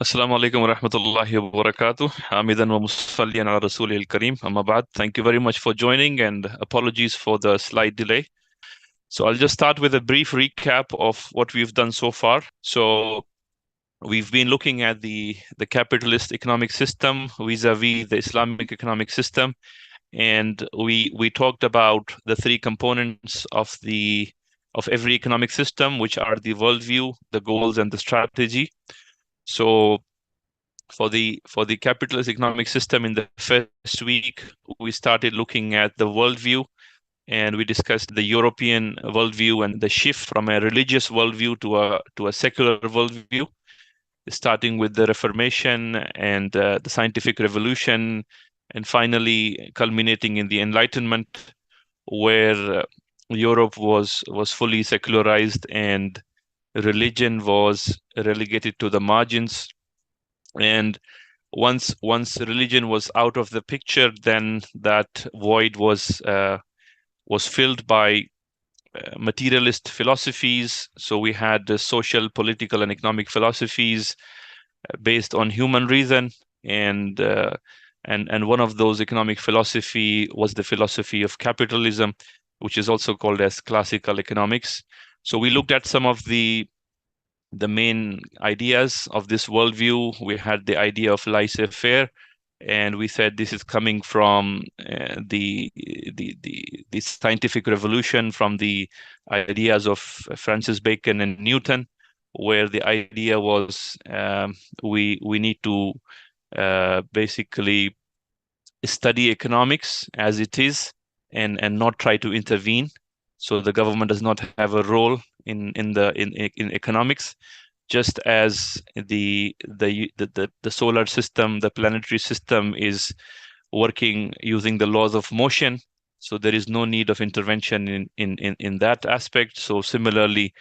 السلام عليكم ورحمة الله وبركاته. حامدا ومصليا على رسوله الكريم. أما بعد, thank you very much for joining and apologies for the slight delay. So I'll just start with a brief recap of what we've done so far. So we've been looking at the capitalist economic system vis-a-vis the Islamic economic system, and we talked about the three components of every economic system, which are the worldview, the goals, and the strategy. So for the capitalist economic system, in the first week, we started looking at the worldview, and we discussed the European worldview and the shift from a religious worldview to a secular worldview, starting with the Reformation and the scientific revolution, and finally culminating in the Enlightenment, where Europe was fully secularized and religion was relegated to the margins. And once religion was out of the picture, then that void was filled by materialist philosophies. So we had the social, political, and economic philosophies based on human reason, and and one of those economic philosophy was the philosophy of capitalism, which is also called as classical economics. So we looked at some of the main ideas of this worldview. We had the idea of laissez-faire, and we said this is coming from the scientific revolution, from the ideas of Francis Bacon and Newton, where the idea was we need to basically study economics as it is, and not try to intervene. So the government does not have a role in economics, just as the solar system, the planetary system, is working using the laws of motion. So there is no need of intervention in that aspect. So similarly,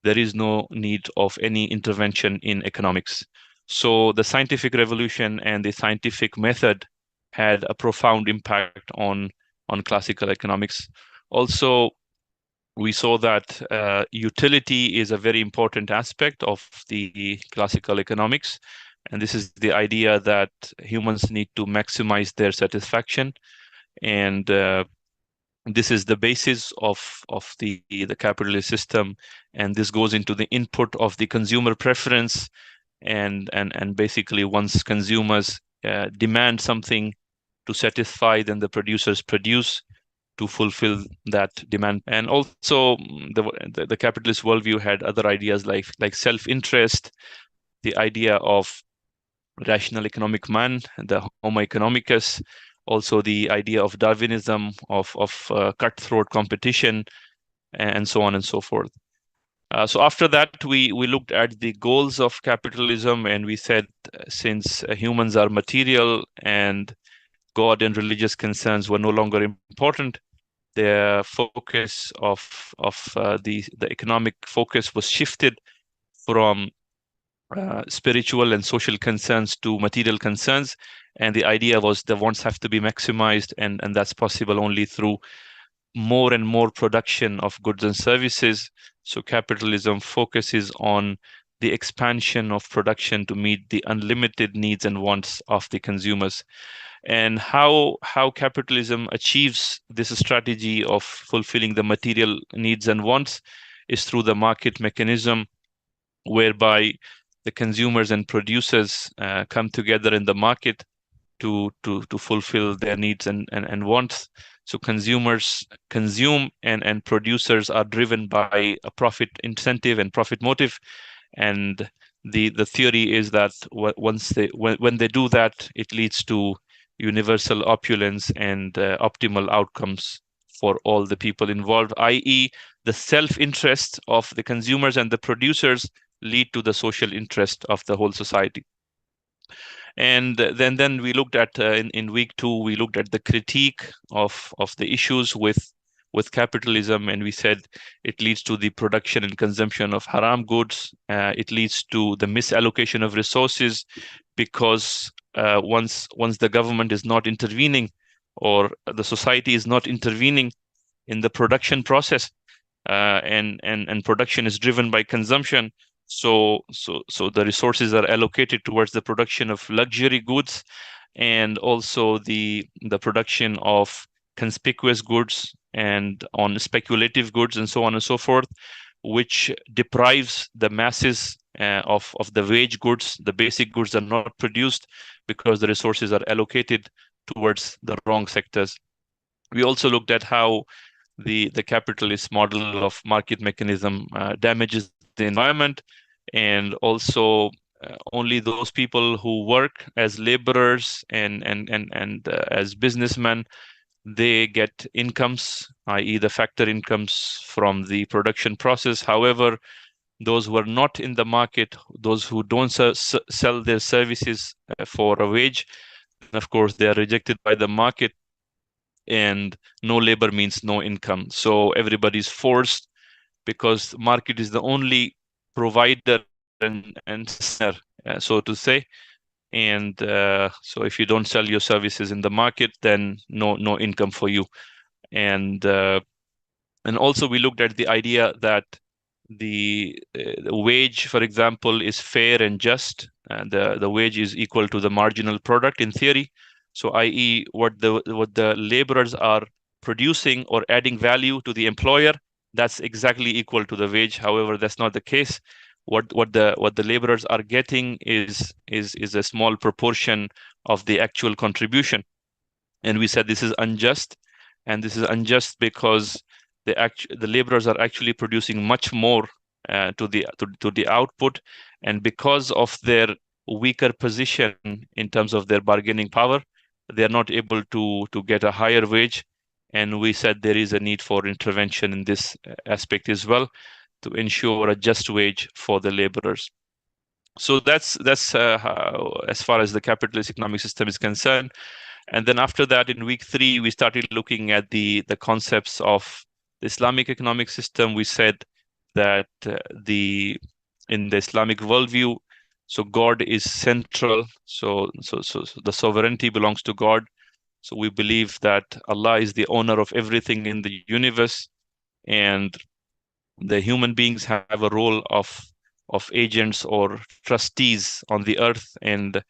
there is no need of any intervention in economics. So the scientific revolution and the scientific method had a profound impact on classical economics. Also, we saw that utility is a very important aspect of the classical economics. And this is the idea that humans need to maximize their satisfaction. And this is the basis of the capitalist system. And this goes into the input of the consumer preference. And basically, once consumers demand something to satisfy, then the producers produce to fulfill that demand. And also, the capitalist worldview had other ideas like self-interest, the idea of rational economic man, the Homo economicus, also the idea of Darwinism, of cutthroat competition, and so on and so forth. So after that, we looked at the goals of capitalism, and we said since humans are material and God and religious concerns were no longer important, the focus of the economic focus was shifted from spiritual and social concerns to material concerns, and the idea was the wants have to be maximized, and that's possible only through more and more production of goods and services. So capitalism focuses on the expansion of production to meet the unlimited needs and wants of the consumers. And how capitalism achieves this strategy of fulfilling the material needs and wants is through the market mechanism, whereby the consumers and producers come together in the market to fulfill their needs and wants. So consumers consume, and producers are driven by a profit incentive and profit motive. And the theory is that when they do that, it leads to universal opulence and optimal outcomes for all the people involved, i.e., the self-interest of the consumers and the producers lead to the social interest of the whole society. And then we looked at in week 2, we looked at the critique of the issues with capitalism, and we said it leads to the production and consumption of haram goods. It leads to the misallocation of resources, because once the government is not intervening, or the society is not intervening in the production process, and production is driven by consumption, So the resources are allocated towards the production of luxury goods, and also the production of conspicuous goods and on speculative goods and so on and so forth, which deprives the masses of the wage goods. The basic goods are not produced because the resources are allocated towards the wrong sectors. We also looked at how the capitalist model of market mechanism damages the environment, and also only those people who work as laborers and as businessmen, they get incomes, i.e. the factor incomes from the production process. However, those who are not in the market, those who don't sell their services for a wage, of course they are rejected by the market, and no labor means no income. So everybody's forced, because market is the only provider and sustainer, so to say. And so if you don't sell your services in the market, then no income for you. And also we looked at the idea that the wage, for example, is fair and just. The wage is equal to the marginal product in theory. So, i.e., what the laborers are producing or adding value to the employer, that's exactly equal to the wage. However, that's not the case. What the laborers are getting is a small proportion of the actual contribution. And we said this is unjust, and this is unjust because the laborers are actually producing much more to the output, and because of their weaker position in terms of their bargaining power, they are not able to get a higher wage. And we said there is a need for intervention in this aspect as well, to ensure a just wage for the laborers. So that's how, as far as the capitalist economic system is concerned. And then after that, in week 3, we started looking at the concepts of the Islamic economic system. We said that in the Islamic worldview, so God is central. So the sovereignty belongs to God. So we believe that Allah is the owner of everything in the universe, and the human beings have a role of agents or trustees on the earth. And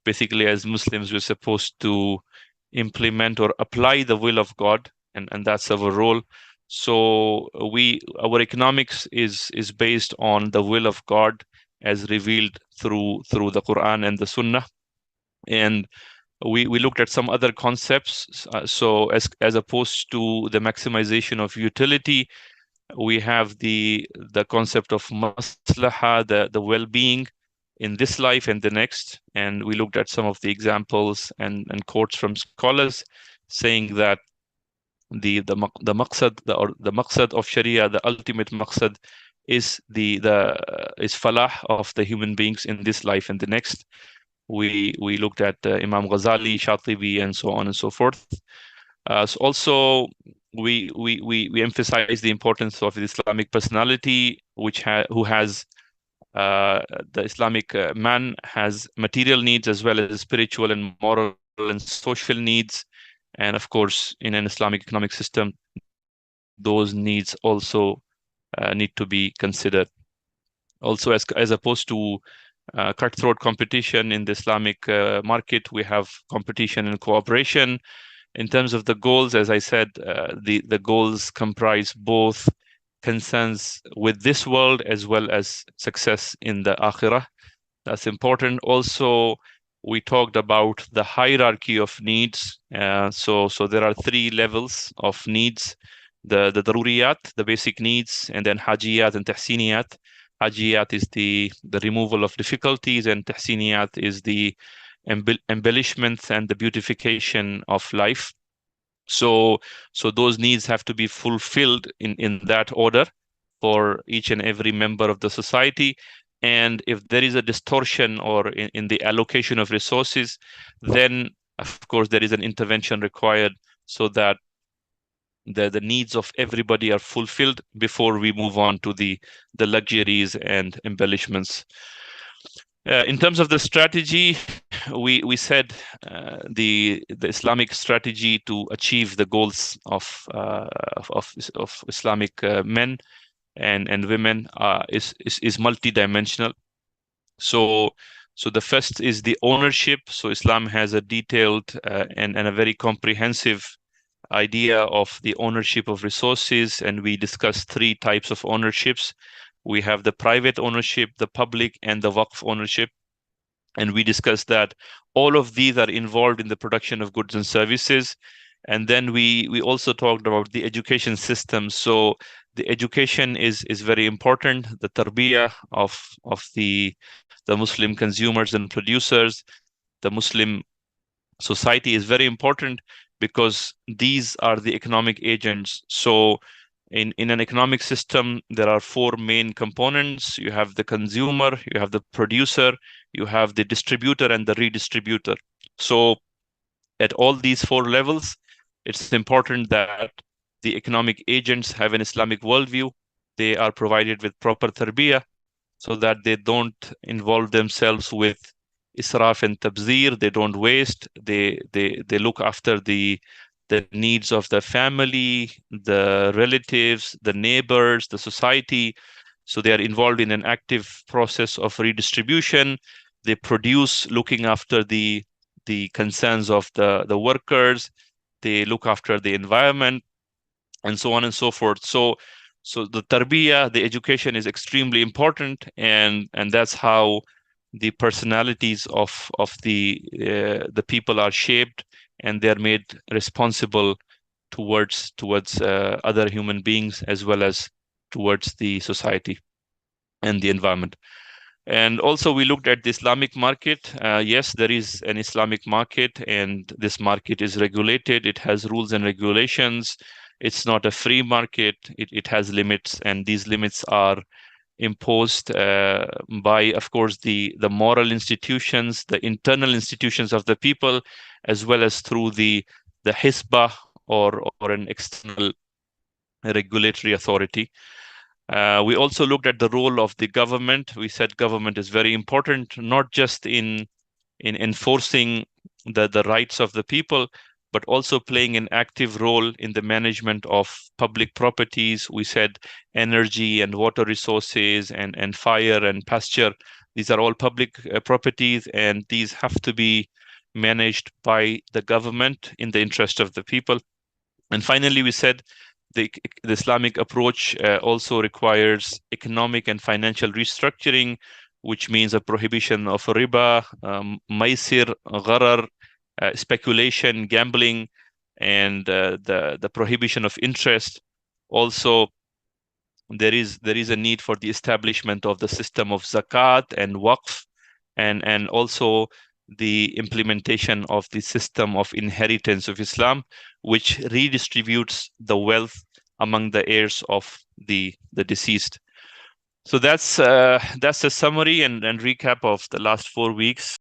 basically, as Muslims, we're supposed to implement or apply the will of God, and that's our role. So our economics is based on the will of God as revealed through the Quran and the Sunnah. And we looked at some other concepts. So as opposed to the maximization of utility, we have the concept of maslaha, the well-being in this life and the next. And we looked at some of the examples and quotes from scholars saying that the maqsad, the maqsad of Sharia, the ultimate maqsad is is falah of the human beings in this life and the next. We looked at Imam Ghazali, Shatibi, and so on and so forth. So also, we emphasize the importance of the Islamic personality, who has the Islamic man has material needs as well as spiritual and moral and social needs. And of course, in an Islamic economic system, those needs also need to be considered. Also, as opposed to cutthroat competition in the Islamic market, we have competition and cooperation. In terms of the goals, as I said, the goals comprise both concerns with this world as well as success in the akhirah. That's important. Also, we talked about the hierarchy of needs. So there are 3 levels of needs: the daruriyat, the basic needs, and then hajiyat and tahsiniyat. Hajiyat is the removal of difficulties, and tahsiniyat is the embellishment and the beautification of life. So those needs have to be fulfilled in that order for each and every member of the society. And if there is a distortion or in the allocation of resources, then of course there is an intervention required, so that the needs of everybody are fulfilled before we move on to the luxuries and embellishments. In terms of the strategy, we said the Islamic strategy to achieve the goals of Islamic men and women is multidimensional. So so the first is the ownership. So Islam has a detailed and a very comprehensive idea of the ownership of resources, and we discuss three types of ownerships. We have the private ownership, the public, and the waqf ownership. And we discussed that all of these are involved in the production of goods and services. And then we also talked about the education system. So the education is very important. The tarbiyah of the Muslim consumers and producers, the Muslim society is very important because these are the economic agents. So in an economic system, there are four main components. You have the consumer, you have the producer, you have the distributor, and the redistributor. So at all these four levels, it's important that the economic agents have an Islamic worldview. They are provided with proper tarbiyah so that they don't involve themselves with israf and tabzir. They don't waste. They look after the needs of the family, the relatives, the neighbors, the society. So they are involved in an active process of redistribution. They produce looking after the concerns of the workers. They look after the environment, and so on and so forth. So the tarbiyah, the education is extremely important, and that's how the personalities of the people are shaped, and they're made responsible towards other human beings as well as towards the society and the environment. And also, we looked at the Islamic market. Yes, there is an Islamic market, and this market is regulated. It has rules and regulations. It's not a free market. It has limits, and these limits are imposed by, of course, the moral institutions, the internal institutions of the people, as well as through the hisbah or an external regulatory authority. We also looked at the role of the government. We said government is very important, not just in enforcing the rights of the people, but also playing an active role in the management of public properties. We said energy and water resources and fire and pasture. These are all public properties, and these have to be managed by the government in the interest of the people. And finally, we said the Islamic approach also requires economic and financial restructuring, which means a prohibition of riba, maisir, gharar, speculation, gambling, and the prohibition of interest. Also, there is a need for the establishment of the system of zakat and waqf, and also the implementation of the system of inheritance of Islam, which redistributes the wealth among the heirs of the deceased. So that's a summary and recap of the last 4 weeks.